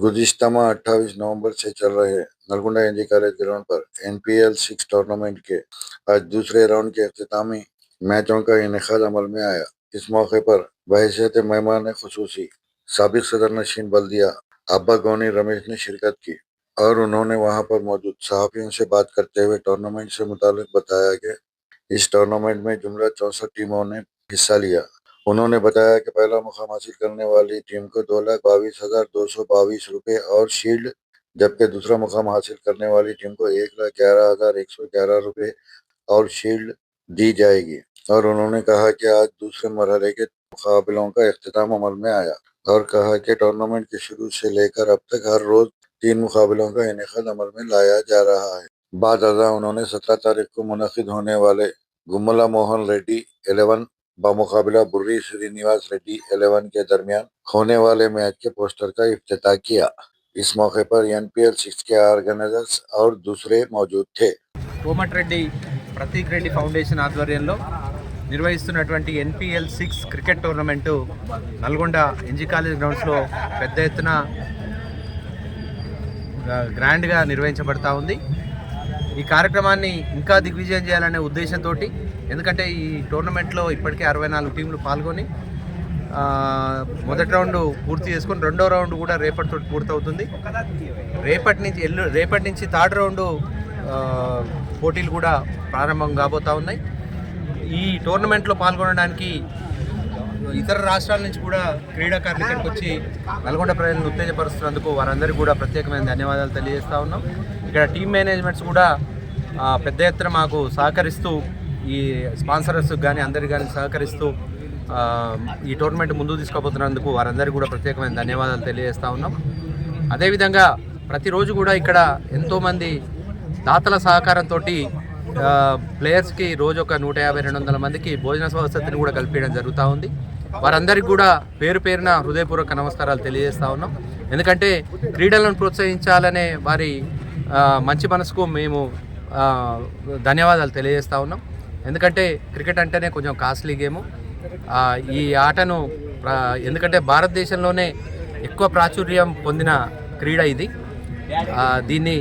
गुज़िश्ता 28 नवंबर से चल रहे नलगुंडा एनजी कॉलेज ग्राउंड पर एनपीएल 6 टूर्नामेंट के आज दूसरे राउंड के अख्तामी मैचों का इनेकाद अमल में आया। इस मौके पर बहैसियत मेहमान खुसूसी साबिक सदर नशीन बल्दिया अब्बा गौनी रमेश ने शिरकत की और उन्होंने वहां पर मौजूद सहाफियों से बात करते हुए टूर्नामेंट से मुतालिक बताया कि इस टूर्नामेंट में जुमला 64 टीमों ने हिस्सा लिया। उन्होंने बताया कि पहला मुकाम हासिल करने वाली टीम को 2,22,222 रुपये और शील्ड, जबकि दूसरा मुकाम हासिल करने वाली टीम को 1,11,111 रुपये और शील्ड दी जाएगी। और उन्होंने कहा कि आज दूसरे मरहले के मुकाबलों का इख्तिताम अमल में आया और कहा कि टूर्नामेंट के शुरू से लेकर अब तक हर रोज 3 मुकाबलों का इनेकाद अमल में लाया जा रहा है। बाद अज़ा उन्होंने 17 तारीख को मुनक़िद होने वाले गुम्मला मोहन रेड्डी 11 बामुकाबला बुर्री श्रीनिवास रेड्डी 11 के दरमियान होने वाले मैच के पोस्टर का इफ्तिताह किया। इस मौके पर एनपीएल 6 के ऑर्गेनाइजर्स और दूसरे मौजूद थे। కోమటిరెడ్డి ప్రతీక్ రెడ్డి ఫౌండేషన్ ఆధ్వర్యంలో నిర్వహిస్తున్నటువంటి NPL 6 cricket tournament Nalgonda NG college గ్రౌండ్స్లో పెద్ద ఎత్తున గ్రాండ్గా నిర్వహించబడతా ఉంది. ఈ కార్యక్రమాన్ని ఇంకా దిగ్విజయం చేయాలనే ఉద్దేశంతో, ఎందుకంటే ఈ టోర్నమెంట్లో ఇప్పటికే 64 టీంలు పాల్గొని మొదటి రౌండ్ పూర్తి చేసుకొని రెండో రౌండ్ కూడా రేపటితో పూర్తవుతుంది. రేపటి నుంచి థర్డ్ రౌండ్ పోటీలు కూడా ప్రారంభం కాబోతూ ఉన్నాయి. ఈ టోర్నమెంట్లో పాల్గొనడానికి ఇతర రాష్ట్రాల నుంచి కూడా క్రీడాకారులు ఇక్కడికి వచ్చి నల్గొండ ప్రజలను ఉత్తేజపరుస్తున్నందుకు వారందరికీ కూడా ప్రత్యేకమైన ధన్యవాదాలు తెలియజేస్తూ ఉన్నాం. ఇక్కడ టీమ్ మేనేజ్మెంట్స్ కూడా పెద్ద ఎత్తున మాకు సహకరిస్తూ, ఈ స్పాన్సర్స్ కానీ అందరికి కానీ సహకరిస్తూ ఈ టోర్నమెంట్ ముందుకు తీసుకుపోతున్నందుకు వారందరికీ కూడా ప్రత్యేకమైన ధన్యవాదాలు తెలియజేస్తూ ఉన్నాం. అదేవిధంగా ప్రతిరోజు కూడా ఇక్కడ ఎంతోమంది దాతల సహకారంతో ప్లేయర్స్కి రోజు ఒక 150-200 మందికి భోజన వసతిని కూడా కల్పించడం జరుగుతూ ఉంది. వారందరికీ కూడా పేరు పేరున హృదయపూర్వక నమస్కారాలు తెలియజేస్తూ ఉన్నాం. ఎందుకంటే క్రీడలను ప్రోత్సహించాలనే వారి మంచి మనసుకు మేము ధన్యవాదాలు తెలియజేస్తూ ఉన్నాం. ఎందుకంటే క్రికెట్ అంటేనే కొంచెం కాస్ట్లీ గేము. ఈ ఆటను ఎందుకంటే భారతదేశంలోనే ఎక్కువ ప్రాచుర్యం పొందిన క్రీడ ఇది. దీన్ని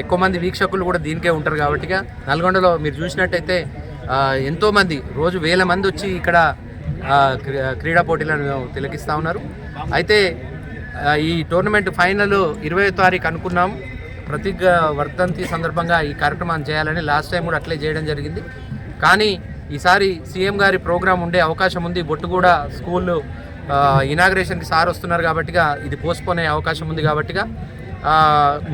ఎక్కువ మంది వీక్షకులు కూడా దీనికే ఉంటారు. కాబట్టి నల్గొండలో మీరు చూసినట్టయితే ఎంతోమంది రోజు వేల మంది వచ్చి ఇక్కడ క్రీడా పోటీలను తిలకిస్తూ ఉన్నారు. అయితే ఈ టోర్నమెంట్ ఫైనల్ 20వ తారీఖు అనుకున్నాం. ప్రతీక్ వర్ధంతి సందర్భంగా ఈ కార్యక్రమాన్ని చేయాలని లాస్ట్ టైం కూడా అట్లే చేయడం జరిగింది. కానీ ఈసారి సీఎం గారి ప్రోగ్రాం ఉండే అవకాశం ఉంది. బొట్టుగూడ స్కూల్ ఇనాగ్రేషన్కి సార్ వస్తున్నారు కాబట్టి ఇది పోస్ట్పోన్ అయ్యే అవకాశం ఉంది. కాబట్టి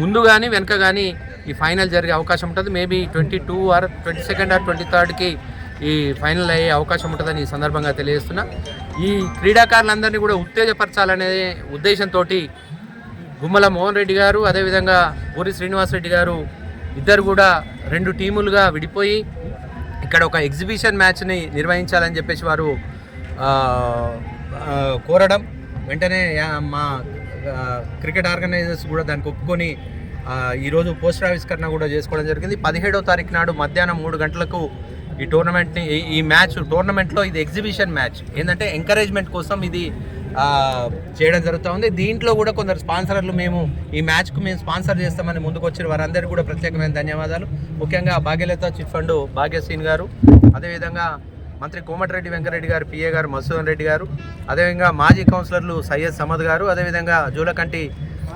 ముందు కానీ వెనక కానీ ఈ ఫైనల్ జరిగే అవకాశం ఉంటుంది. మేబీ 22 ఆర్ 22nd ఆర్ 23rdకి ఈ ఫైనల్ అయ్యే అవకాశం ఉంటుందని ఈ సందర్భంగా తెలియజేస్తున్నా. ఈ క్రీడాకారులందరినీ కూడా ఉత్తేజపరచాలనే ఉద్దేశంతో గుమ్మల మోహన్ రెడ్డి గారు, అదేవిధంగా బూరి శ్రీనివాస్ రెడ్డి గారు ఇద్దరు కూడా 2 టీములుగా విడిపోయి ఇక్కడ ఒక ఎగ్జిబిషన్ మ్యాచ్ని నిర్వహించాలని చెప్పేసి వారు కోరడం, వెంటనే మా క్రికెట్ ఆర్గనైజర్స్ కూడా దానికి ఒప్పుకొని ఈరోజు పోస్టర్ ఆవిష్కరణ కూడా చేసుకోవడం జరిగింది. 17వ తారీఖు నాడు మధ్యాహ్నం 3 గంటలకు ఈ టోర్నమెంట్ని ఈ టోర్నమెంట్లో ఇది ఎగ్జిబిషన్ మ్యాచ్ ఏంటంటే ఎంకరేజ్మెంట్ కోసం ఇది చేయడం జరుగుతూ ఉంది. దీంట్లో కూడా కొందరు స్పాన్సర్లు మేము ఈ మ్యాచ్కు మేము స్పాన్సర్ చేస్తామని ముందుకు వచ్చిన వారందరికీ కూడా ప్రత్యేకమైన ధన్యవాదాలు. ముఖ్యంగా భాగ్యలత చిట్ ఫండ్ భాగ్యశ్రీన్ గారు, అదేవిధంగా మంత్రి కోమటిరెడ్డి వెంకరెడ్డి గారు, పిఏ గారు మధుసూదన్ రెడ్డి గారు, అదేవిధంగా మాజీ కౌన్సిలర్లు సయ్యద్ సమద్ గారు, అదేవిధంగా జూలకంటి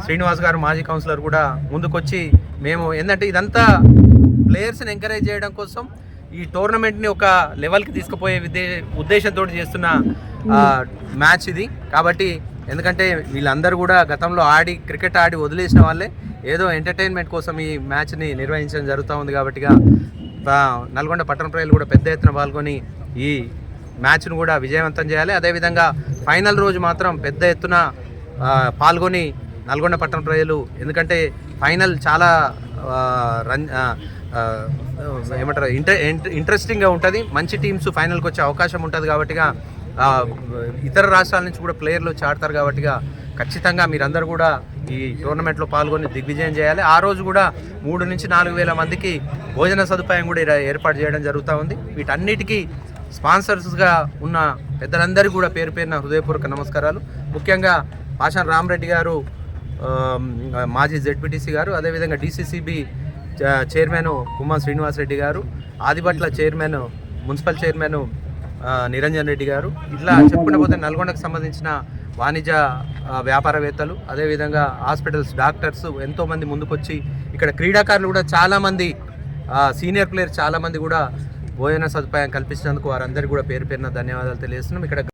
శ్రీనివాస్ గారు మాజీ కౌన్సిలర్ కూడా ముందుకొచ్చి మేము ఏంటంటే ఇదంతా ప్లేయర్స్ని ఎంకరేజ్ చేయడం కోసం ఈ టోర్నమెంట్ని ఒక లెవెల్కి తీసుకుపోయే ఉద్దేశంతో చేస్తున్న మ్యాచ్ ఇది. కాబట్టి ఎందుకంటే వీళ్ళందరూ కూడా గతంలో క్రికెట్ ఆడి వదిలేసిన వాళ్ళే, ఏదో ఎంటర్టైన్మెంట్ కోసం ఈ మ్యాచ్ని నిర్వహించడం జరుగుతూ ఉంది. కాబట్టి నల్గొండ పట్టణ ప్రజలు కూడా పెద్ద ఎత్తున పాల్గొని ఈ మ్యాచ్ను కూడా విజయవంతం చేయాలి. అదేవిధంగా ఫైనల్ రోజు మాత్రం పెద్ద ఎత్తున పాల్గొని నల్గొండ పట్టణ ప్రజలు, ఎందుకంటే ఫైనల్ చాలా ఏమంటారు ఇంట్రెస్టింగ్గా ఉంటుంది. మంచి టీమ్స్ ఫైనల్కి వచ్చే అవకాశం ఉంటుంది. కాబట్టి ఇతర రాష్ట్రాల నుంచి కూడా ప్లేయర్లు వచ్చి ఆడతారు. కాబట్టి ఖచ్చితంగా మీరందరూ కూడా ఈ టోర్నమెంట్లో పాల్గొని దిగ్విజయం చేయాలి. ఆ రోజు కూడా 3 నుంచి 4 వేల మందికి భోజన సదుపాయం కూడా ఏర్పాటు చేయడం జరుగుతూ ఉంది. వీటన్నిటికీ స్పాన్సర్స్గా ఉన్న పెద్దలందరికీ కూడా పేరు పేరున హృదయపూర్వక నమస్కారాలు. ముఖ్యంగా పాషాన్ రామరెడ్డి గారు మాజీ జెడ్పీటీసీ గారు, అదేవిధంగా డీసీసీబీ చైర్మన్ కుమ్మం శ్రీనివాసరెడ్డి గారు, Adibatla chairman municipal chairman Niranjan Reddy గారు, ఇట్లా చెప్పుకుంటూ పోతే నల్గొండకు సంబంధించిన వాణిజ్య వ్యాపారవేత్తలు, అదేవిధంగా హాస్పిటల్స్ డాక్టర్స్ ఎంతోమంది ముందుకొచ్చి ఇక్కడ క్రీడాకారులు కూడా చాలామంది సీనియర్ ప్లేయర్స్ చాలామంది కూడా భోజన సదుపాయం కల్పించినందుకు వారందరికీ కూడా పేరు పేరున ధన్యవాదాలు తెలియజేస్తున్నాం. ఇక్కడ